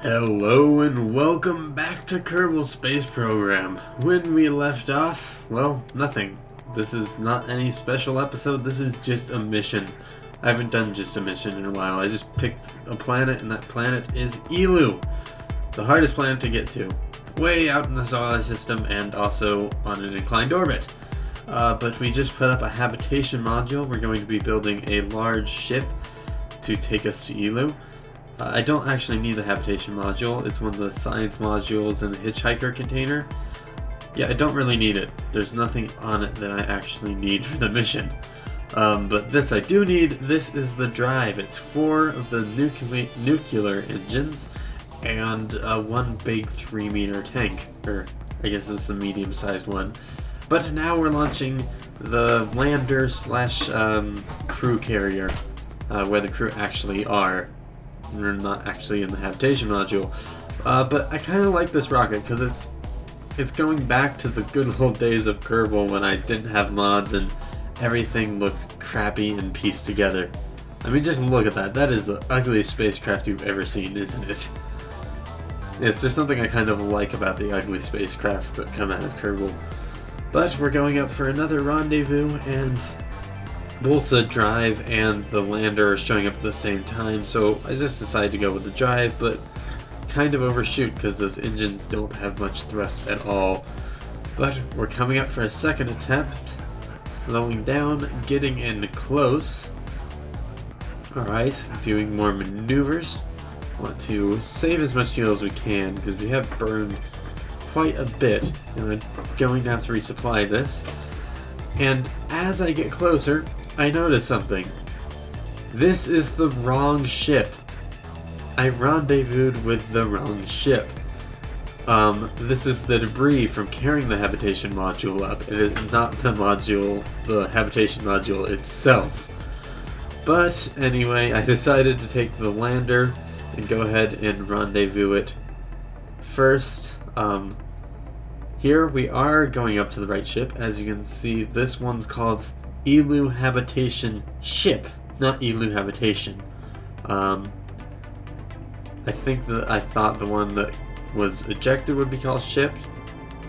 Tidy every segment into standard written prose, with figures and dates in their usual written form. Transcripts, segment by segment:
Hello and welcome back to Kerbal Space Program. When we left off, well, nothing. This is not any special episode, this is just a mission. I haven't done just a mission in a while. I just picked a planet, and that planet is Eeloo. The hardest planet to get to. Way out in the solar system and also on an inclined orbit. But we just put up a habitation module. We're going to be building a large ship to take us to Eeloo. I don't actually need the habitation module. It's one of the science modules in the hitchhiker container. Yeah, I don't really need it. There's nothing on it that I actually need for the mission. But this I do need. This is the drive. It's 4 of the nuclear engines and one big 3-meter tank. Or I guess it's the medium-sized one. But now we're launching the lander slash crew carrier, where the crew actually are. We're not actually in the habitation module, but I kind of like this rocket because it's going back to the good old days of Kerbal when I didn't have mods and everything looked crappy and pieced together. I mean, just look at that. That is the ugliest spacecraft you've ever seen, isn't it? Yes, there's something I kind of like about the ugly spacecrafts that come out of Kerbal. But we're going up for another rendezvous, and both the drive and the lander are showing up at the same time, so I just decided to go with the drive, but kind of overshoot because those engines don't have much thrust at all. But we're coming up for a second attempt, slowing down, getting in close. Alright, doing more maneuvers. Want to save as much fuel as we can because we have burned quite a bit, and I'm going to have to resupply this. And as I get closer, I notice something. This is the wrong ship. I rendezvoused with the wrong ship. This is the debris from carrying the habitation module up. It is not the module, the habitation module itself. But anyway, I decided to take the lander and go ahead and rendezvous it first. Here we are going up to the right ship. As you can see, this one's called Eeloo Habitation Ship, not Eeloo Habitation. I thought the one that was ejected would be called Ship,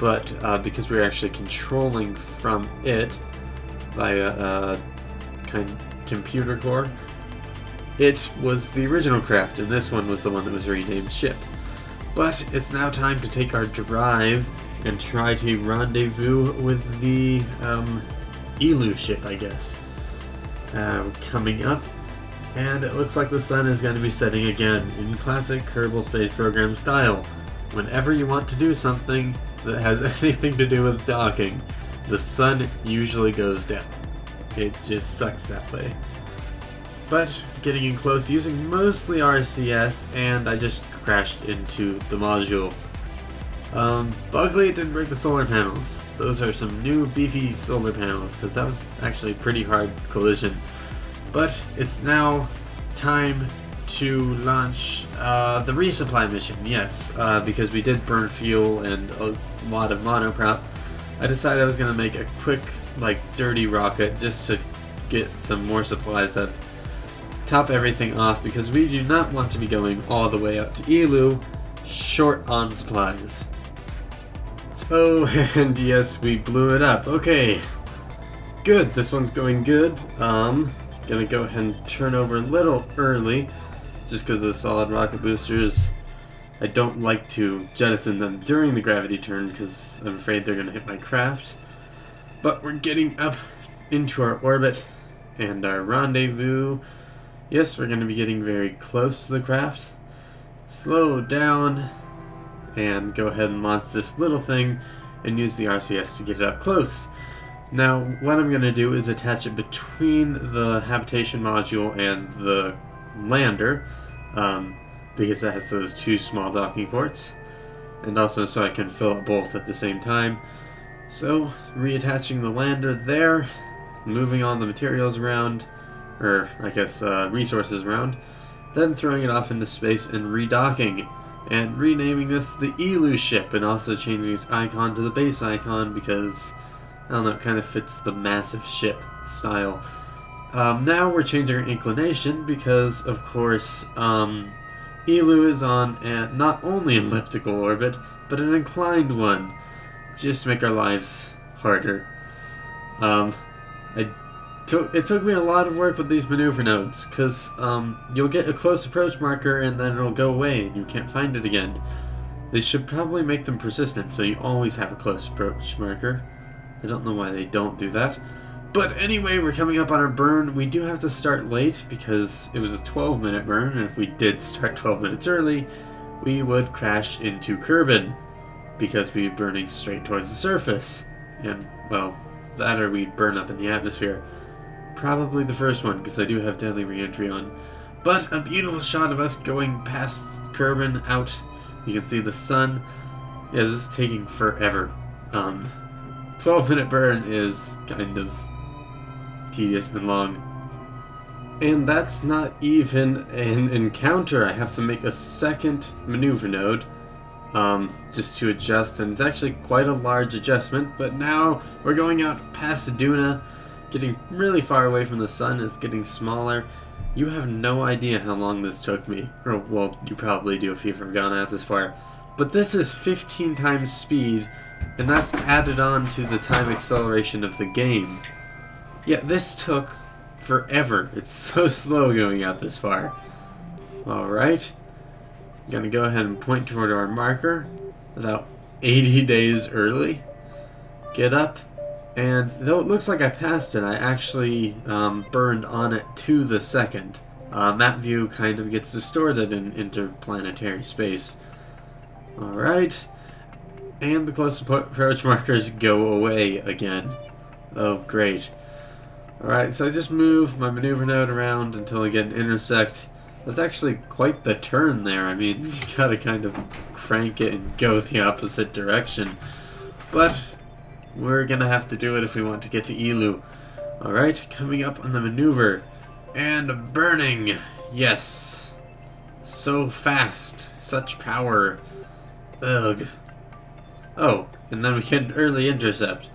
but because we're actually controlling from it via a kind of computer core, it was the original craft, and this one was the one that was renamed Ship. But it's now time to take our drive and try to rendezvous with the Eeloo ship, I guess. Coming up, and it looks like the sun is going to be setting again in classic Kerbal Space Program style. Whenever you want to do something that has anything to do with docking, the sun usually goes down. It just sucks that way. But getting in close using mostly RCS, and I just crashed into the module. Luckily it didn't break the solar panels. Those are some new beefy solar panels, because that was actually a pretty hard collision. But it's now time to launch the resupply mission, yes, because we did burn fuel and a lot of monoprop. I decided I was going to make a quick, dirty rocket just to get some more supplies that top everything off, because we do not want to be going all the way up to Eeloo short on supplies. So, and yes, we blew it up. Okay, good. This one's going good. Gonna go ahead and turn over a little early, just because of the solid rocket boosters. I don't like to jettison them during the gravity turn, because I'm afraid they're gonna hit my craft. But we're getting up into our orbit and our rendezvous. Yes, we're gonna be getting very close to the craft. Slow down and go ahead and launch this little thing and use the RCS to get it up close. Now, what I'm going to do is attach it between the habitation module and the lander, because that has those 2 small docking ports, and also so I can fill up both at the same time. So, reattaching the lander there, moving all the materials around, or I guess resources around, then throwing it off into space and redocking, and renaming this the Eeloo ship, and also changing its icon to the base icon because, I don't know, it kind of fits the massive ship style. Now we're changing our inclination because, of course, Eeloo is on not only an elliptical orbit, but an inclined one, just to make our lives harder. It took me a lot of work with these maneuver nodes, because you'll get a close approach marker and then it'll go away and you can't find it again. They should probably make them persistent so you always have a close approach marker. I don't know why they don't do that. But anyway, we're coming up on our burn. We do have to start late because it was a 12-minute burn, and if we did start 12 minutes early, we would crash into Kerbal because we'd be burning straight towards the surface. And, well, that or we'd burn up in the atmosphere. Probably the first one, because I do have deadly re-entry on. But a beautiful shot of us going past Kerbal out. You can see the sun. Yeah, this is taking forever. 12-minute burn is kind of tedious and long. And that's not even an encounter. I have to make a second maneuver node just to adjust, and it's actually quite a large adjustment. But now we're going out past Duna, getting really far away from the sun. It's getting smaller. You have no idea how long this took me. Or, well, you probably do if you've ever gone out this far. But this is 15 times speed, and that's added on to the time acceleration of the game. Yeah, this took forever. It's so slow going out this far. Alright. I'm gonna go ahead and point toward our marker. About 80 days early. Get up. And though it looks like I passed it, I actually burned on it to the second. That view kind of gets distorted in interplanetary space. Alright. And the close approach markers go away again. Oh, great. Alright, so I just move my maneuver node around until I get an intersect. That's actually quite the turn there. I mean, you gotta kind of crank it and go the opposite direction. But we're gonna have to do it if we want to get to Eeloo. Alright, coming up on the maneuver. And burning! Yes! So fast! Such power! Ugh. Oh, and then we get an early intercept.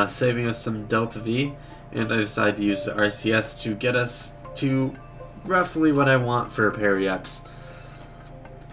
Saving us some Delta V. And I decide to use the RCS to get us to roughly what I want for a periapse.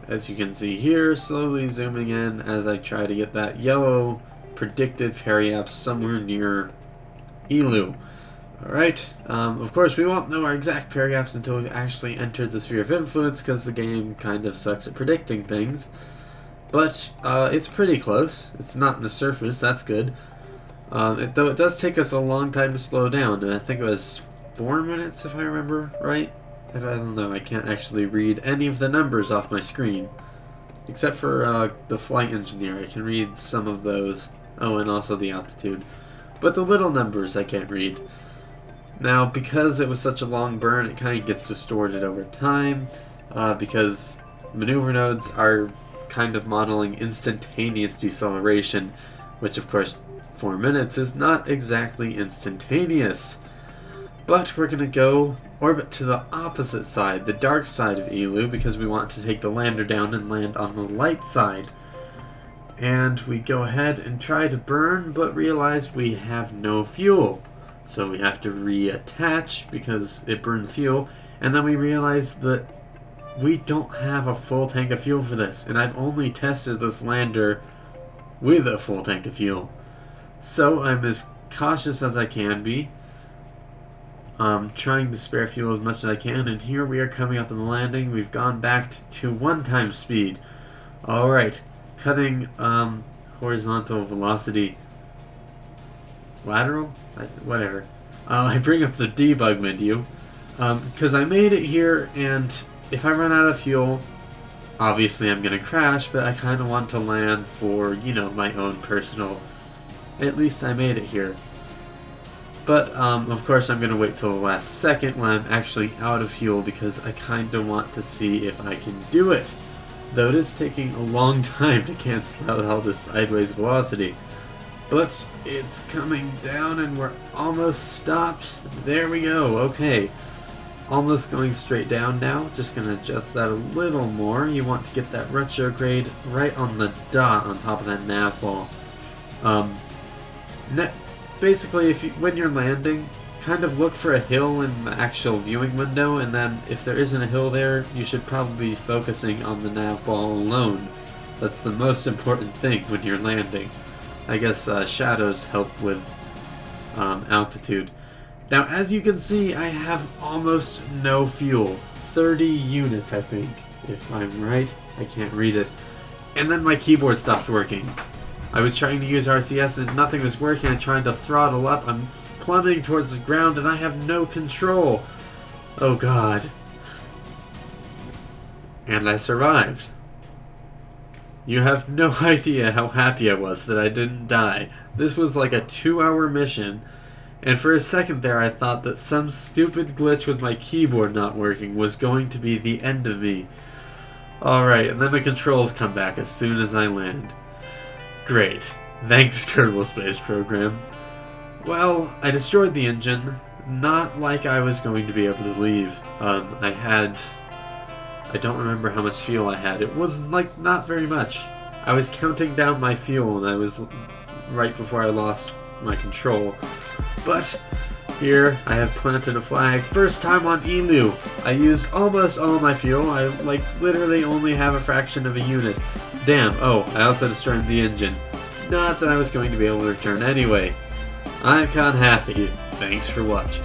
As you can see here, slowly zooming in as I try to get that yellow predicted periapse somewhere near Eeloo. Alright, of course we won't know our exact periapse until we've actually entered the sphere of influence, because the game kind of sucks at predicting things. But it's pretty close. It's not in the surface, that's good. Though it does take us a long time to slow down, and I think it was 4 minutes if I remember right. I don't know, I can't actually read any of the numbers off my screen. Except for the flight engineer, I can read some of those. Oh, and also the altitude. But the little numbers I can't read. Now, because it was such a long burn, it kind of gets distorted over time, because maneuver nodes are kind of modeling instantaneous deceleration, which of course 4 minutes is not exactly instantaneous. But we're going to go orbit to the opposite side, the dark side of Eeloo, because we want to take the lander down and land on the light side. And we go ahead and try to burn, but realize we have no fuel. So we have to reattach because it burned fuel, and then we realize that we don't have a full tank of fuel for this, and I've only tested this lander with a full tank of fuel. So I'm as cautious as I can be, trying to spare fuel as much as I can, and here we are coming up on the landing. We've gone back to 1 times speed. Alright, cutting horizontal velocity. Lateral? Whatever. I bring up the debug menu, because I made it here, and if I run out of fuel, obviously I'm going to crash, but I kind of want to land for, you know, my own personal. At least I made it here. But, of course, I'm going to wait till the last second when I'm actually out of fuel, because I kind of want to see if I can do it. Though it is taking a long time to cancel out all this sideways velocity. But it's coming down and we're almost stopped. There we go, okay. Almost going straight down now. Just going to adjust that a little more. You want to get that retrograde right on the dot on top of that nav ball. Basically, when you're landing, kind of look for a hill in the actual viewing window, and then if there isn't a hill there, you should probably be focusing on the nav ball alone. That's the most important thing when you're landing. I guess shadows help with altitude. Now, as you can see, I have almost no fuel. 30 units, I think, if I'm right. I can't read it. And then my keyboard stops working. I was trying to use RCS and nothing was working. I'm trying to throttle up. I'm plummeting towards the ground and I have no control. Oh god. And I survived. You have no idea how happy I was that I didn't die. This was like a 2-hour mission, and for a second there I thought that some stupid glitch with my keyboard not working was going to be the end of me. Alright, and then the controls come back as soon as I land. Great. Thanks, Kerbal Space Program. Well, I destroyed the engine, not like I was going to be able to leave. I don't remember how much fuel I had. It was, like, not very much. I was counting down my fuel, and I was right before I lost my control. But here, I have planted a flag. First time on Eeloo. I used almost all my fuel. I, like, literally only have a fraction of a unit. Damn. Oh, I also destroyed the engine. Not that I was going to be able to return anyway. I'm Khan Happy. Thanks for watching.